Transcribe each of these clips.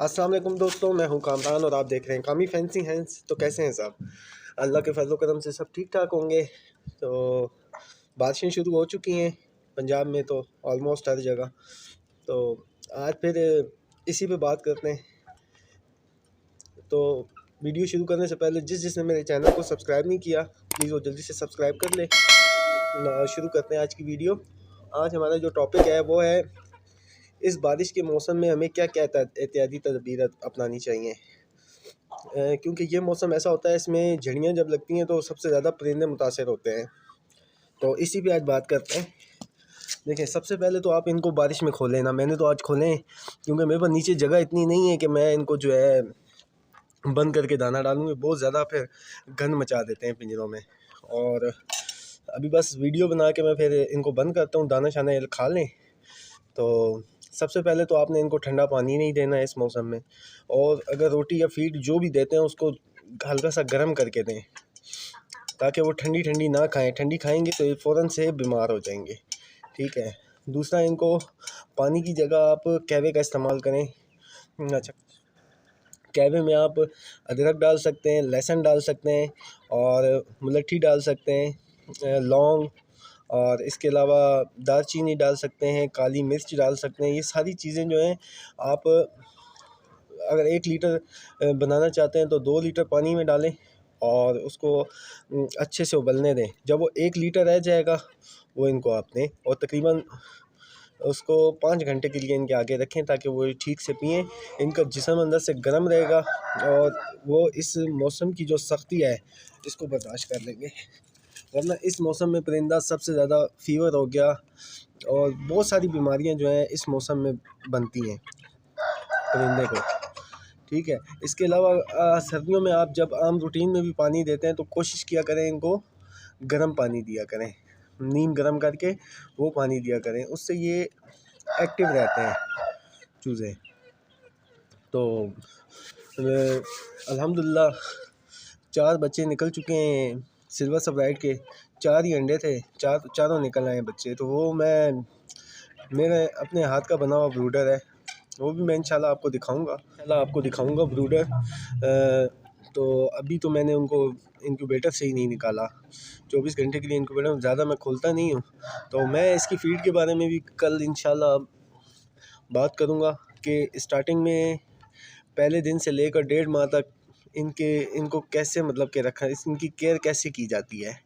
अस्सलाम वालेकुम दोस्तों, मैं हूं कामरान और आप देख रहे हैं कामी फैंसी हैंड्स। तो कैसे हैं सब? अल्लाह के फजल करम से सब ठीक ठाक होंगे। तो बारिशें शुरू हो चुकी हैं पंजाब में, तो ऑलमोस्ट हर जगह। तो आज फिर इसी पे बात करते हैं। तो वीडियो शुरू करने से पहले जिसने मेरे चैनल को सब्सक्राइब नहीं किया, प्लीज़ वो जल्दी से सब्सक्राइब कर ले। शुरू करते हैं आज की वीडियो। आज हमारा जो टॉपिक है वो है इस बारिश के मौसम में हमें क्या क्या एहतियाती तदबीर अपनानी चाहिए। क्योंकि ये मौसम ऐसा होता है, इसमें झड़ियाँ जब लगती हैं तो सबसे ज़्यादा परिंदे मुतासर होते हैं। तो इसी पे आज बात करते हैं। देखिए, सबसे पहले तो आप इनको बारिश में खोलें ना। मैंने तो आज खोले हैं क्योंकि मेरे पास नीचे जगह इतनी नहीं है कि मैं इनको जो है बंद करके दाना डालूँगी। बहुत ज़्यादा फिर गंद मचा देते हैं पिंजरों में। और अभी बस वीडियो बना के मैं फिर इनको बंद करता हूँ, दाना शाना खा लें। तो सबसे पहले तो आपने इनको ठंडा पानी नहीं देना है इस मौसम में। और अगर रोटी या फीड जो भी देते हैं उसको हल्का सा गर्म करके दें, ताकि वो ठंडी ठंडी ना खाएं। ठंडी खाएंगे तो ये फ़ौरन से बीमार हो जाएंगे। ठीक है। दूसरा, इनको पानी की जगह आप कहवे का इस्तेमाल करें। अच्छा, कहवे में आप अदरक डाल सकते हैं, लहसुन डाल सकते हैं और मुलट्ठी डाल सकते हैं, लौंग, और इसके अलावा दालचीनी डाल सकते हैं, काली मिर्च डाल सकते हैं। ये सारी चीज़ें जो हैं, आप अगर 1 लीटर बनाना चाहते हैं तो 2 लीटर पानी में डालें और उसको अच्छे से उबलने दें। जब वो 1 लीटर रह जाएगा वो इनको आपने और तकरीबन उसको 5 घंटे के लिए इनके आगे रखें ताकि वो ठीक से पिएँ। इनका जिस्म अंदर से गर्म रहेगा और वो इस मौसम की जो सख्ती है इसको बर्दाश्त कर लेंगे। वरना इस मौसम में परिंदा सबसे ज़्यादा फ़ीवर हो गया और बहुत सारी बीमारियां जो हैं इस मौसम में बनती हैं परिंदे को। ठीक है। इसके अलावा सर्दियों में आप जब आम रूटीन में भी पानी देते हैं तो कोशिश किया करें इनको गर्म पानी दिया करें, नीम गर्म करके वो पानी दिया करें, उससे ये एक्टिव रहते हैं चूज़े। तो अल्हम्दुलिल्लाह 4 बच्चे निकल चुके हैं सिल्वर सबराइट के। 4 ही अंडे थे, चारों निकल आए बच्चे। तो वो मेरे अपने हाथ का बना हुआ ब्रूडर है, वो भी मैं इंशाल्लाह आपको दिखाऊंगा ब्रूडर। तो अभी तो मैंने उनको इनक्यूबेटर से ही नहीं निकाला। 24 घंटे के लिए इनक्यूबेटर ज़्यादा मैं खोलता नहीं हूँ। तो मैं इसकी फ़ीड के बारे में भी कल इंशाल्लाह बात करूँगा कि स्टार्टिंग में पहले दिन से लेकर 1.5 माह तक इनको कैसे मतलब कि रखा, इनकी केयर कैसे की जाती है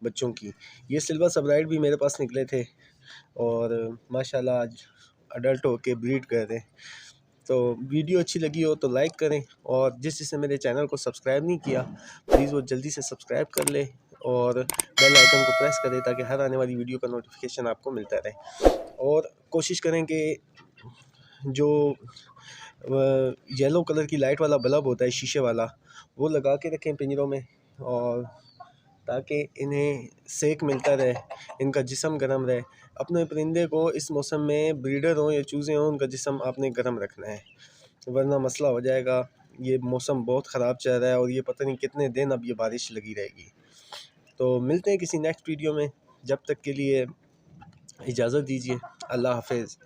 बच्चों की। ये सिल्वर सबराइट भी मेरे पास निकले थे और माशाल्लाह आज अडल्ट होके ब्रीड कर रहे हैं। तो वीडियो अच्छी लगी हो तो लाइक करें और जिसने मेरे चैनल को सब्सक्राइब नहीं किया प्लीज़ वो जल्दी से सब्सक्राइब कर ले और बेल आइकन को प्रेस करें ताकि हर आने वाली वीडियो का नोटिफिकेशन आपको मिलता रहे। और कोशिश करें कि जो येलो कलर की लाइट वाला बल्ब होता है शीशे वाला, वो लगा के रखें पिंजरों में, और ताकि इन्हें सेक मिलता रहे, इनका जिस्म गर्म रहे। अपने परिंदे को इस मौसम में, ब्रीडर हों या चूज़े हों, उनका जिस्म आपने गर्म रखना है, वरना मसला हो जाएगा। ये मौसम बहुत ख़राब चल रहा है और ये पता नहीं कितने दिन अब ये बारिश लगी रहेगी। तो मिलते हैं किसी नेक्स्ट वीडियो में, जब तक के लिए इजाज़त दीजिए। अल्लाह हाफिज़।